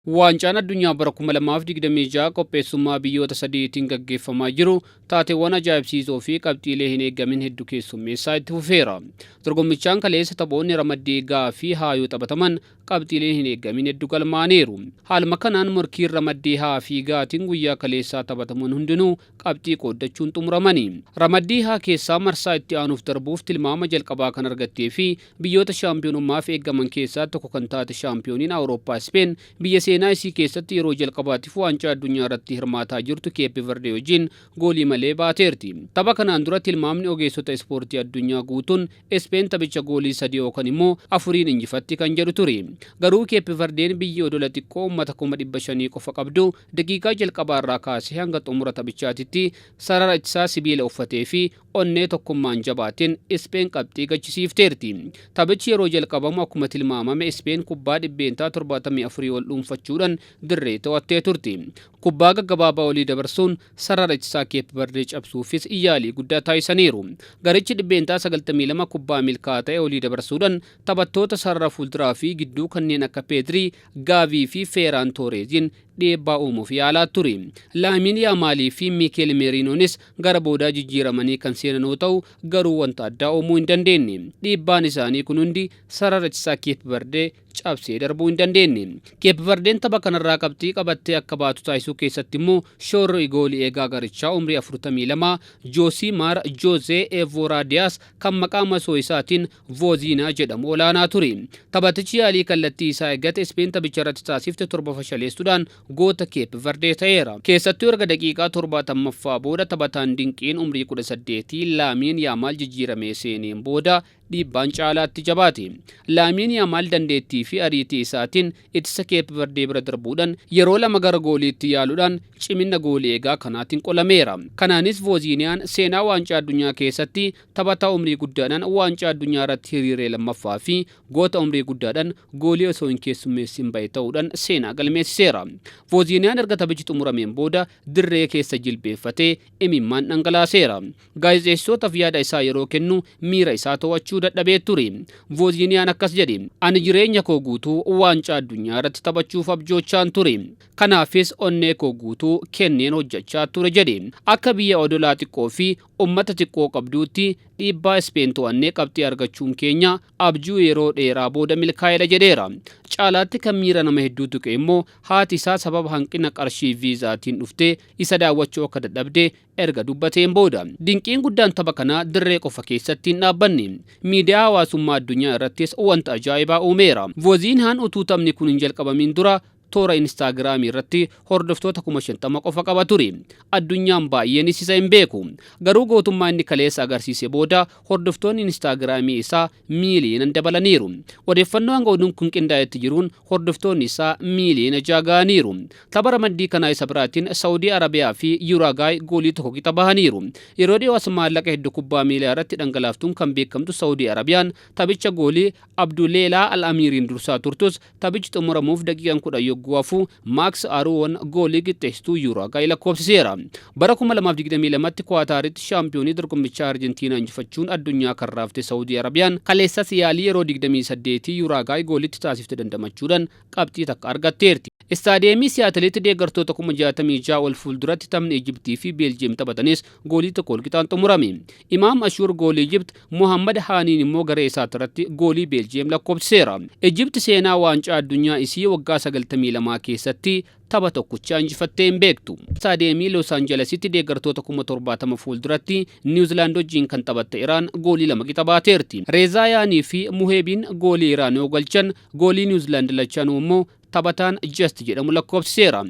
Waancaan addunyaa bara 2026 qopheessummaa biyyoota sadiitiin gaggeeffamaa jiru taateewwan ajaa'ibsiisoo fi qabxiilee hin eeggamin hedduu keessummeessaa itti fufeera. Dorgommichaan kaleessa taphoonni ramaddii eegaa fi haayuu taphataman qabxiilee hin eeggamin hedduu galmaaniiru. Haaluma kanaan morkiin ramaddii haa fi gaatiin guyyaa kaleessaa taphataman hundinuu qabxii qooddachuun xumuramani. Ramaddii haa keessaa marsaa itti aanuuf darbuuf tilmaama jalqabaa kan argattee fi biyyoota shaampiyoonummaaf eeggaman keessaa tokko kan taate shaampiyooniin Awurooppaa Speen biyya seenaa isii keessatti yeroo jalqabaatiif waancaa addunyaa irratti hirmaataa jirtu Keep Verde wajjin goolii malee baateerti. Tapha kanaan dura tilmaamni ogeessota ispoortii addunyaa guutuun Speen taphicha goolii 3 yookaan immoo 4 injifatti kan jedhu ture. Garuu Keep Verdeen biyya odola xiqqoo uummata 500,000 qofa qabdu daqiiqaa jalqabaa irraa kaasee hanga xumura taphichaatitti sarara ittisaa sibiila uffatee fi onnee tokkummaan jabaatiin Speen qabxii gachisiifteerti. Taphichi yeroo jalqabamu akkuma tilmaamame Speen kubbaa dhibbeentaa 74 ol dhuunfachuudhaan dirree to'attee turti. Kubbaa gaggabaabaa olii dabarsuun sarara ittisaa Keep Verde cabsuufis yaalii guddaa taasisaniiru. Garichi dhibbeentaa 92 kubbaa milkaa'aa ta'e olii dabarsuudhaan taphattoota sarara fuulduraa fi gidduu kanneen akka Pedri, Gaavii fi Ferran Torresin dhiibbaa uumuuf yaalaa ture. Laamin Yaamaalii fi Mikel Merinonis gara boodaa jijjiiramanii kan seenan yoo ta'u garuu wanta addaa uumuu hin dandeenye. Dhiibbaan isaanii kun hundi sarara ittisaa Keep Verde cabsee darbuu hin dandeenye. Keep Verdeen tapha kanarraa qabxii qabattee akka baatu taasisuu keessatti immoo shoorri goolii eegaa garichaa umrii 42 Josimar Jose Evoradias kan maqaa masoo isaatiin Vozinaa jedhamu olaanaa ture. Taphatichi yaalii kallattii isaa eeggate Speen taphicha irratti taasifte 7 fashaleessuudhaan goota Keep Verde ta'eera. Keessattuu erga daqiiqaa 70ffaa booda taphataan dinqiin umrii 18 Laamin Yaamaal jijjiiramee seeneen booda dhiibbaan caalaatti jabaate. Laamin Yaamaal dandeettii fi ariitii isaatiin ittisa Keep Verde bira darbuudhaan yeroo lama gara gooliitti yaaluudhaan cimina goolii eegaa kanaatiin qolameera. Kanaanis Voziniyaan seenaa waancaa addunyaa keessatti taphataa umrii guddaadhaan waancaa addunyaa irratti hiriiree lammaffaa fi goota umrii guddaadhaan goolii osoo hin keessummeessin bahe ta'uudhaan seenaa galmeessiseera. Voziniyaan erga taphichi xumurameen booda dirree keessa jilbeeffatee imimmaan dhangalaaseera. Gaazexeessootaaf yaada isaa yeroo kennu miira isaa to'achuu dadhabee ture. Voziniyaan akkas jedhe: "Ani jireenya koo guutuu waancaa addunyaa irratti taphachuuf abjoochaan ture. Kanaafis onnee koo guutuu kenneen hojjechaa ture" jedhe. Akka biyya odolaa xiqqoo fi ummata xiqqoo qabduutti dhiibbaa Speen to'annee qabxii argachuun keenya abjuu yeroo dheeraa booda milkaa'eera jedheera. Caalaatti kan miira nama hedduu tuqe immoo haati isaa sababa hanqina qarshii viizaatiin dhuftee isa daawwachuu akka dadhabde erga dubbateen booda. Dinqiin guddaan tapha kanaa dirree qofa keessatti hin dhaabbanne. Miidiyaa hawaasummaa addunyaa irrattis wanta ajaa'ibaa uumeera. Voziniyaan utuu taphni kun hin jalqabamin dura toora Instaagiraamii irratti hordoftoota 50,000 qofa qaba ture. Addunyaan baay'eenis isa hin beeku. Garuu gootummaa inni kaleessa agarsiise booda hordoftoonni Instaagiraamii isaa miiliyoonaan dabalaniiru. Odeeffannoo hanga oduun kun qindaa'etti jiruun hordoftoonni isaa miiliyoona 6 ga'aniiru. Tapha ramaddii kanaa isa biraatiin Saawudii Arabiyaa fi Uruguay goolii tokko qixa bahaniiru. Yeroo dhiyoos maallaqa hedduu kubbaa miilaa irratti dhangalaaftuun kan beekamtu Saawudii Arabiyaan taphicha goolii Abduleelaa Al-Amiiriin dursaa turtus taphichi xumuramuuf daqiiqaan 10 guafu Max Aruun goolii qixxeessituu Uruguay lakkoofsiseera. Bara 2022tti Qaataaritti shaampiyoonii dorgommichaa Arjentiinaa injifachuun addunyaa kan raafte Saawudii Arabiyaan kaleessas yaalii yeroo 28 Uruguay goolitti taasifte dandamachuudhaan qabxii takka argatteerti. Istaadiyeemii Siyaatilitti deeggartoota 66,000 ol fuulduratti taphni Ijiptii fi Beeljiyeem taphatanis goolii tokko ol qixaan xumurame. Imaam Ashuur goolii Ijipt, Mohammad Haaniin immoo garee isaatti goolii Beeljiyeem lakkoofsiseera. Ijipti seenaa waancaa addunyaa isii waggaa 92 keessatti tapha tokkicha injifattee hin beektu. Istaadiyeemii Los Angelesitti deeggartoota 70,000 fuulduratti Niwuzilaand wajjin kan taphatte Iraan goolii 2 qixa baateerti. Reezaa Yaanii fi Muheebiin goolii Iraan yoo galchan goolii Niwuzilaand lachanuu immoo taphataan Just jedhamu lakkoofsiseera.